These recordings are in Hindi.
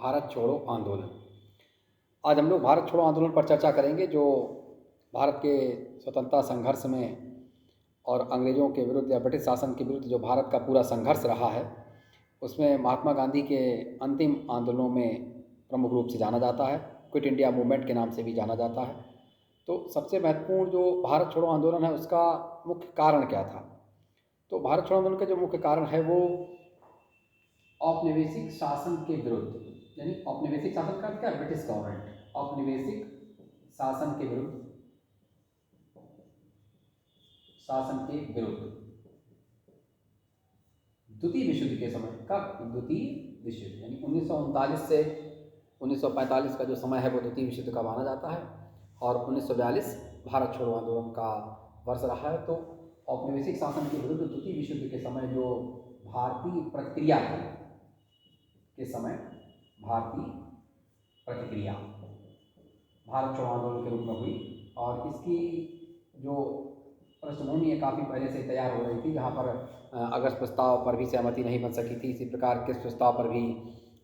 भारत छोड़ो आंदोलन। आज हम लोग भारत छोड़ो आंदोलन पर चर्चा करेंगे, जो भारत के स्वतंत्रता संघर्ष में और अंग्रेज़ों के विरुद्ध या ब्रिटिश शासन के विरुद्ध जो भारत का पूरा संघर्ष रहा है, उसमें महात्मा गांधी के अंतिम आंदोलनों में प्रमुख रूप से जाना जाता है। क्विट इंडिया मूवमेंट के नाम से भी जाना जाता है। तो सबसे महत्वपूर्ण जो भारत छोड़ो आंदोलन है, उसका मुख्य कारण क्या था? तो भारत छोड़ो आंदोलन का जो मुख्य कारण है वो औपनिवेशिक शासन के विरुद्ध, यानी औपनिवेशिक शासन का क्या, ब्रिटिश गवर्नमेंट, औपनिवेशिक शासन के विरुद्ध, द्वितीय विश्व युद्ध के समय का, द्वितीय विश्व युद्ध यानी 1939 से 1945 का जो समय है वो द्वितीय विश्व युद्ध का माना जाता है, और 1942 भारत छोड़ो आंदोलन का वर्ष रहा है। तो औपनिवेशिक शासन के विरुद्ध द्वितीय विश्व युद्ध के समय जो भारतीय प्रतिक्रिया थी, के समय भारतीय प्रतिक्रिया भारत छोड़ो आंदोलन के रूप में हुई, और इसकी जो पृष्ठभूमि है काफ़ी पहले से तैयार हो रही थी, जहाँ पर अगस्त प्रस्ताव पर भी सहमति नहीं बन सकी थी। इसी प्रकार किस प्रस्ताव पर भी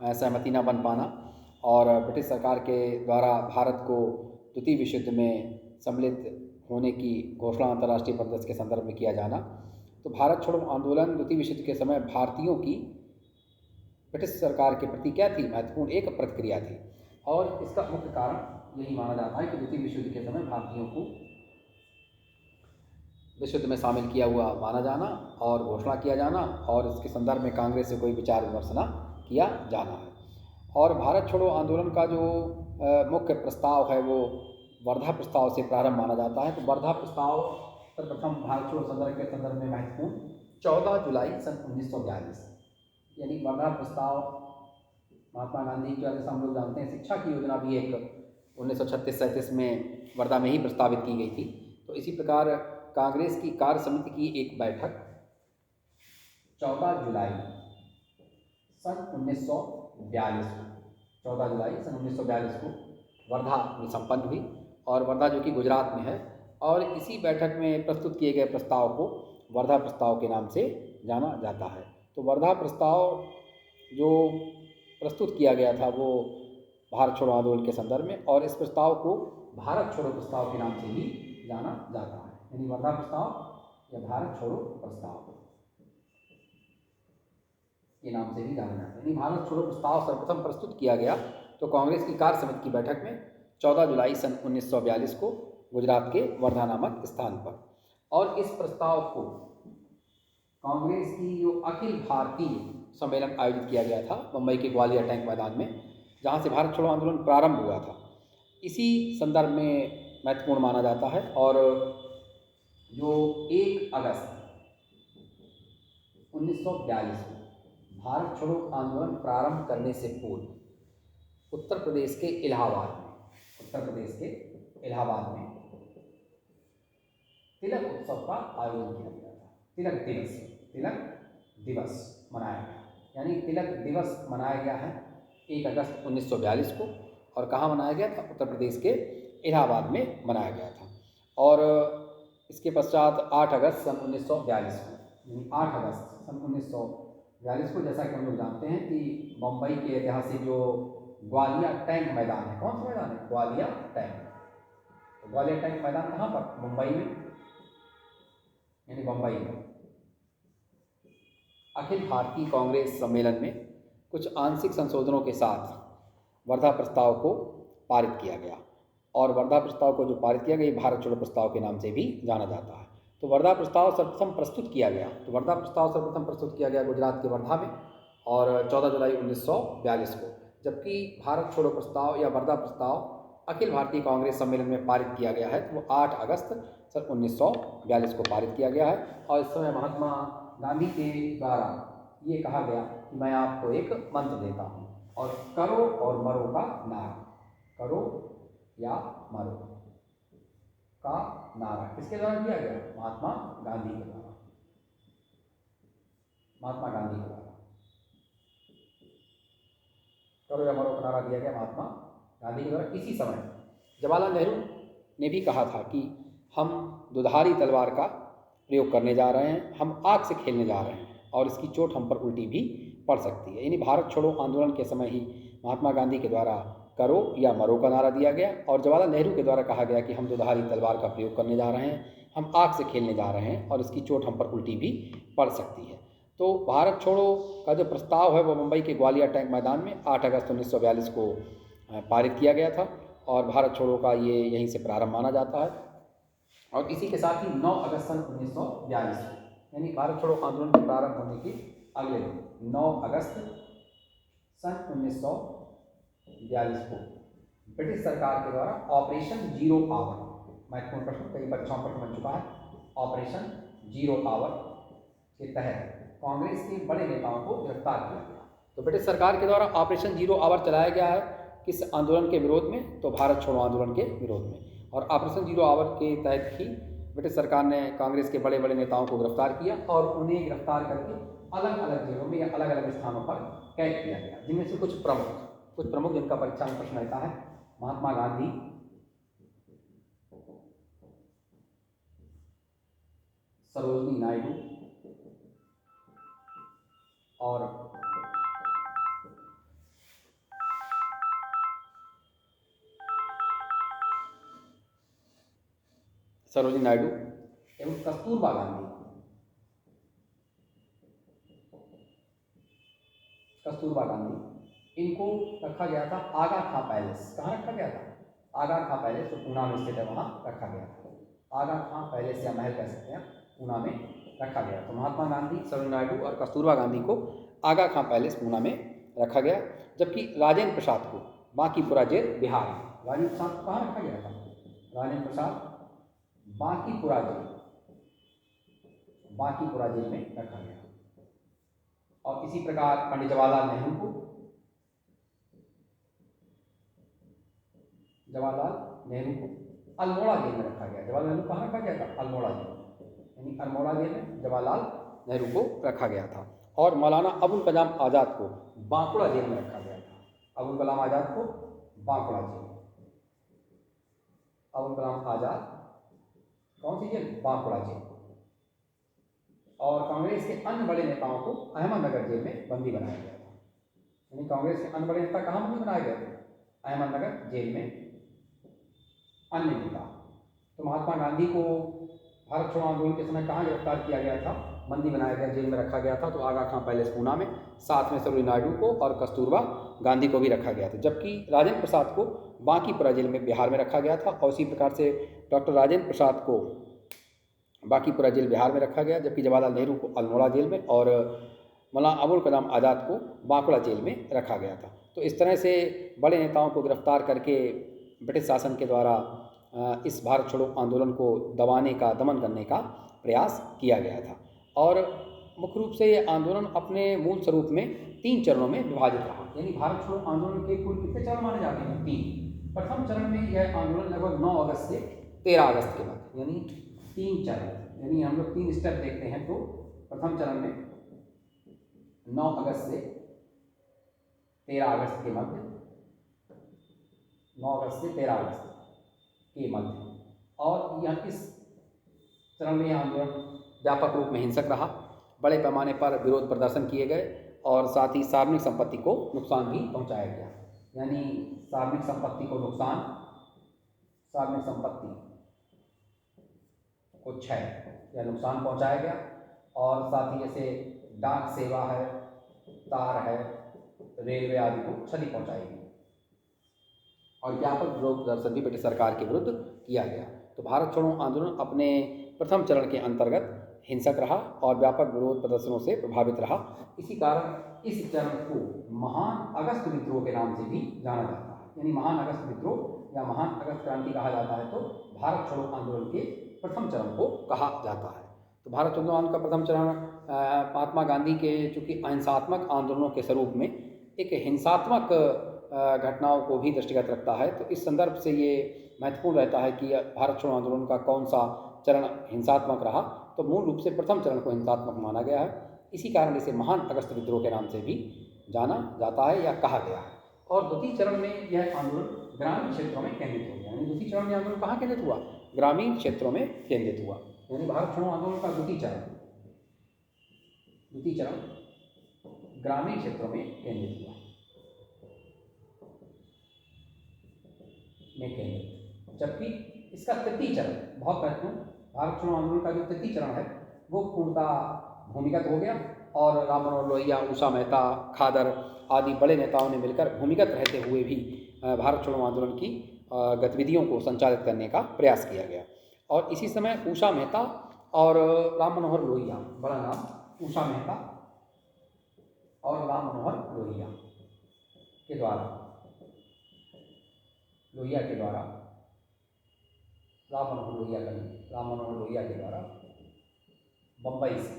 सहमति न बन पाना, और ब्रिटिश सरकार के द्वारा भारत को द्वितीय विश्व युद्ध में सम्मिलित होने की घोषणा अंतर्राष्ट्रीय परिदृश्य के संदर्भ में किया जाना। तो भारत छोड़ो आंदोलन द्वितीय विश्व युद्ध के समय भारतीयों की ब्रिटिश सरकार के प्रति क्या थी, महत्वपूर्ण एक प्रतिक्रिया थी, और इसका मुख्य कारण यही माना जाता है कि द्वितीय विश्व युद्ध के समय भारतीयों को विश्व युद्ध में शामिल किया हुआ माना जाना और घोषणा किया जाना, और इसके संदर्भ में कांग्रेस से कोई विचार विमर्श न किया जाना है। और भारत छोड़ो आंदोलन का जो मुख्य प्रस्ताव है वो वर्धा प्रस्ताव से प्रारंभ माना जाता है। तो वर्धा प्रस्ताव सर्वप्रथम भारत छोड़ो संदर्भ के संदर्भ में महत्वपूर्ण 14 जुलाई सन 1942, यानी वर्धा प्रस्ताव महात्मा गांधी की, जैसा हम लोग जानते हैं शिक्षा की योजना भी एक 1936-37 में वर्धा में ही प्रस्तावित की गई थी। तो इसी प्रकार कांग्रेस की कार्य समिति की एक बैठक 14 जुलाई सन 1942 को 14 जुलाई सन 1942 को वर्धा में संपन्न हुई, और वर्धा जो कि गुजरात में है, और इसी बैठक में प्रस्तुत किए गए प्रस्ताव को वर्धा प्रस्ताव के नाम से जाना जाता है। तो वर्धा प्रस्ताव जो प्रस्तुत किया गया था वो भारत छोड़ो आंदोलन के संदर्भ में, और इस प्रस्ताव को भारत छोड़ो प्रस्ताव के नाम से भी जाना जाता है, यानी वर्धा प्रस्ताव या भारत छोड़ो प्रस्ताव के नाम से भी जाना जाता है। यानी भारत छोड़ो प्रस्ताव सर्वप्रथम प्रस्तुत किया गया तो कांग्रेस की कार्य समिति की बैठक में 14 जुलाई सन 1942 को गुजरात के वर्धा नामक स्थान पर, और इस प्रस्ताव को कांग्रेस की जो अखिल भारतीय सम्मेलन आयोजित किया गया था मुंबई के ग्वालियर टैंक मैदान में, जहाँ से भारत छोड़ो आंदोलन प्रारंभ हुआ था, इसी संदर्भ में महत्वपूर्ण माना जाता है। और जो 1 अगस्त 1942 को भारत छोड़ो आंदोलन प्रारंभ करने से पूर्व उत्तर प्रदेश के इलाहाबाद में तिलक उत्सव का आयोजन किया गया था। तिलक दिवस मनाया गया, यानी तिलक दिवस मनाया गया है 1 अगस्त 1942 को, और कहाँ मनाया गया था? उत्तर प्रदेश के इलाहाबाद में मनाया गया था। और इसके पश्चात 8 अगस्त सन 1942 को, यानी 8 अगस्त सन 1942 को, जैसा कि हम लोग जानते हैं कि मुंबई के ऐतिहासिक जो ग्वालियर टैंक मैदान है, कौन सा मैदान है? ग्वालियर टैंक। तो ग्वालियर टैंक मैदान कहाँ पर? मुंबई में, यानी मुंबई में अखिल भारतीय कांग्रेस सम्मेलन में कुछ आंशिक संशोधनों के साथ वर्धा प्रस्ताव को पारित किया गया, और वर्धा प्रस्ताव को जो पारित किया गया भारत छोड़ो प्रस्ताव के नाम से भी जाना जाता है। तो वर्धा प्रस्ताव सर्वप्रथम प्रस्तुत किया गया गुजरात के वर्धा में, और 14 जुलाई 1942 को, जबकि भारत छोड़ो प्रस्ताव या वर्धा प्रस्ताव अखिल भारतीय कांग्रेस सम्मेलन में पारित किया गया है, तो वो 8 अगस्त सन 1942 को पारित किया गया है। और इस समय महात्मा गांधी के द्वारा ये कहा गया कि मैं आपको एक मंत्र देता हूँ, और करो और मरो का नारा, करो या मरो का नारा किसके द्वारा दिया गया? महात्मा गांधी के द्वारा। करो या मरो का नारा दिया गया महात्मा गांधी के द्वारा। इसी समय जवाहरलाल नेहरू ने भी कहा था कि हम दुधारी तलवार का प्रयोग करने जा रहे हैं, हम आग से खेलने जा रहे हैं, और इसकी चोट हम पर उल्टी भी पड़ सकती है। यानी भारत छोड़ो आंदोलन के समय ही महात्मा गांधी के द्वारा करो या मरो का नारा दिया गया और जवाहरलाल नेहरू के द्वारा कहा गया कि हम दुधारी तलवार का प्रयोग करने जा रहे हैं, हम आग से खेलने जा रहे हैं और इसकी चोट हम पर उल्टी भी पड़ सकती है। तो भारत छोड़ो का जो प्रस्ताव है वो मुंबई के ग्वालियर टैंक मैदान में 8 अगस्त 1942 को पारित किया गया था और भारत छोड़ो का ये यहीं से प्रारंभ माना जाता है। और इसी के साथ ही 9 अगस्त सन 1942 यानी भारत छोड़ो आंदोलन के प्रारंभ होने के अगले दिन 9 अगस्त सन 1942 को ब्रिटिश सरकार के द्वारा ऑपरेशन जीरो आवर, महत्वपूर्ण प्रश्न कई परीक्षाओं पर बन चुका है, ऑपरेशन जीरो आवर के तहत कांग्रेस के बड़े नेताओं को गिरफ्तार किया गया। तो ब्रिटिश सरकार के द्वारा ऑपरेशन जीरो आवर चलाया गया है किस आंदोलन के विरोध में, तो भारत छोड़ो आंदोलन के विरोध में। और ऑपरेशन जीरो आवर के तहत ही ब्रिटिश सरकार ने कांग्रेस के बड़े बड़े नेताओं को गिरफ्तार किया और उन्हें गिरफ्तार करके अलग अलग जेलों में या अलग अलग स्थानों पर कैद किया गया, जिनमें से कुछ प्रमुख जिनका परीक्षा में प्रश्न रहता है, महात्मा गांधी, सरोजिनी नायडू और सरोजिनी नायडू एवं कस्तूरबा गांधी। कस्तूरबा गांधी इनको रखा गया था आगा खां पैलेस। कहाँ रखा गया था? आगा खां पैलेस, जो पूना में स्थित है, वहाँ रखा गया था। आगा खां पैलेस या महल कह सकते हैं, पूना में रखा गया। तो महात्मा गांधी, सरोजिनी नायडू और कस्तूरबा गांधी को आगा खां पैलेस पूना में रखा गया, जबकि राजेंद्र प्रसाद को बांकीपुरा जेल बिहार में। राजेंद्र प्रसाद को कहाँ रखा गया था? राजेंद्र प्रसाद बांकीपुरा जेल में रखा गया। और इसी प्रकार पंडित जवाहरलाल नेहरू को अल्मोड़ा जेल में रखा गया। जवाहरलाल नेहरू कहाँ रखा गया था? अल्मोड़ा जेल, यानी अल्मोड़ा जेल में जवाहरलाल नेहरू को रखा गया था। और मौलाना अबुल कलाम आज़ाद को बांकुड़ा जेल में रखा गया था। अबुल कलाम आज़ाद को बांकुड़ा जेल, अबुल कलाम आज़ाद कौन सी जेल? बांकुड़ा जेल। और कांग्रेस के अन्य बड़े नेताओं को अहमदनगर जेल में बंदी बनाया गया था। यानी कांग्रेस के अन्य बड़े नेता कहाँ बंदी बनाए गए थे? अहमदनगर जेल में अन्य नेता। तो महात्मा गांधी को भारत छोड़ो आंदोलन के समय कहाँ गिरफ्तार किया गया था? बंदी बनाया गया, जेल में रखा गया था, तो आगा खां पैलेस पूना में। साथ में सरोजिनी नायडू को और कस्तूरबा गांधी को भी रखा गया था, जबकि राजेंद्र प्रसाद को बांकीपुरा जेल में बिहार में रखा गया था। और इसी प्रकार से डॉक्टर राजेंद्र प्रसाद को बांकीपुरा जेल बिहार में रखा गया, जबकि जवाहरलाल नेहरू को अल्मोड़ा जेल में और मौलाना अबुल कलाम आज़ाद को बांकुड़ा जेल में रखा गया था। तो इस तरह से बड़े नेताओं को गिरफ्तार करके ब्रिटिश शासन के द्वारा इस भारत छोड़ो आंदोलन को दबाने का, दमन करने का प्रयास किया गया था। और मुख्य रूप से ये आंदोलन अपने मूल स्वरूप में 3 चरणों में विभाजित रहा। यानी भारत छोड़ो आंदोलन के कुल कितने चरण माने जाते हैं? 3। प्रथम चरण में यह आंदोलन लगभग 9 अगस्त से 13 अगस्त के मध्य, यानी 3 चरण, यानी हम लोग 3 स्टेप देखते हैं। तो प्रथम चरण में 9 अगस्त से 13 अगस्त के मध्य, 9 अगस्त से 13 अगस्त के मध्य। और यह इस चरण में आंदोलन व्यापक रूप में हिंसक रहा। बड़े पैमाने पर विरोध प्रदर्शन किए गए और साथ ही सार्वजनिक संपत्ति को नुकसान भी पहुंचाया गया। यानी सार्वजनिक संपत्ति को नुकसान, सार्वजनिक संपत्ति को क्षय या नुकसान पहुंचाया गया। और साथ ही जैसे डाक सेवा है, तार है, रेलवे आदि को क्षति पहुंचाई गई। और व्यापक विरोध प्रदर्शन भी ब्रिटिश सरकार के विरुद्ध किया गया। तो भारत छोड़ो आंदोलन अपने प्रथम चरण के अंतर्गत हिंसक रहा और व्यापक विरोध प्रदर्शनों से प्रभावित रहा। इसी कारण इस चरण को महान अगस्त विद्रोह के नाम से भी जाना जाता है। यानी महान अगस्त विद्रोह या महान अगस्त क्रांति कहा जाता है, तो भारत छोड़ो आंदोलन के प्रथम चरण को कहा जाता है। तो भारत छोड़ो आंदोलन का प्रथम चरण महात्मा गांधी के चूँकि अहिंसात्मक आंदोलनों के स्वरूप में एक हिंसात्मक घटनाओं को भी दृष्टिगत रखता है। तो इस संदर्भ से ये महत्वपूर्ण रहता है कि भारत छोड़ो आंदोलन का कौन सा चरण हिंसात्मक रहा। तो मूल रूप से प्रथम चरण को हिंसात्मक माना गया है। इसी कारण इसे महान अगस्त विद्रोह के नाम से भी जाना जाता है या कहा गया है। और द्वितीय चरण में यह आंदोलन ग्रामीण क्षेत्रों में केंद्रित हो गया। यानी द्वितीय चरण में आंदोलन कहाँ केंद्रित हुआ? ग्रामीण क्षेत्रों में केंद्रित हुआ। यानी भारत छोड़ो आंदोलन का द्वितीय चरण ग्रामीण क्षेत्रों में केंद्रित हुआ में केंद्रित। जबकि इसका तृतीय चरण बहुत महत्वपूर्ण, भारत छोड़ो आंदोलन का जो तृतीय चरण है वो पूर्णतः भूमिगत हो गया और राम मनोहर लोहिया, उषा मेहता, खादर आदि बड़े नेताओं ने मिलकर भूमिगत रहते हुए भी भारत छोड़ो आंदोलन की गतिविधियों को संचालित करने का प्रयास किया गया। और इसी समय उषा मेहता और राम मनोहर लोहिया, बड़ा नाम उषा मेहता और राम मनोहर लोहिया के द्वारा राम मनोहर लोहिया के द्वारा बम्बई से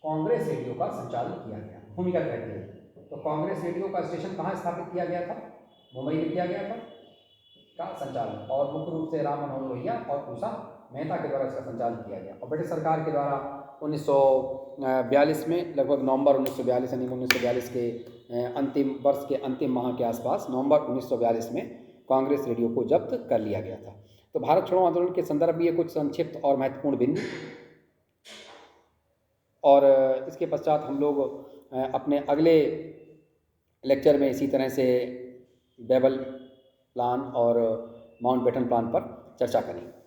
कांग्रेस रेडियो का संचालन किया गया भूमिगत रहते हुए। तो कांग्रेस रेडियो का स्टेशन कहाँ स्थापित किया गया था? मुंबई में किया गया था का संचालन, और मुख्य रूप से राम मनोहर लोहिया और उषा मेहता के द्वारा इसका संचालन किया गया। और ब्रिटिश सरकार के द्वारा 1942 में, लगभग नवंबर 1942 यानी 1942 के अंतिम वर्ष के अंतिम माह के आसपास, नवंबर 1942 में कांग्रेस रेडियो को जब्त कर लिया गया था। तो भारत छोड़ो आंदोलन के संदर्भ में ये कुछ संक्षिप्त और महत्वपूर्ण बिंदु, और इसके पश्चात हम लोग अपने अगले लेक्चर में इसी तरह से बेबल प्लान और माउंटबेटन प्लान पर चर्चा करेंगे।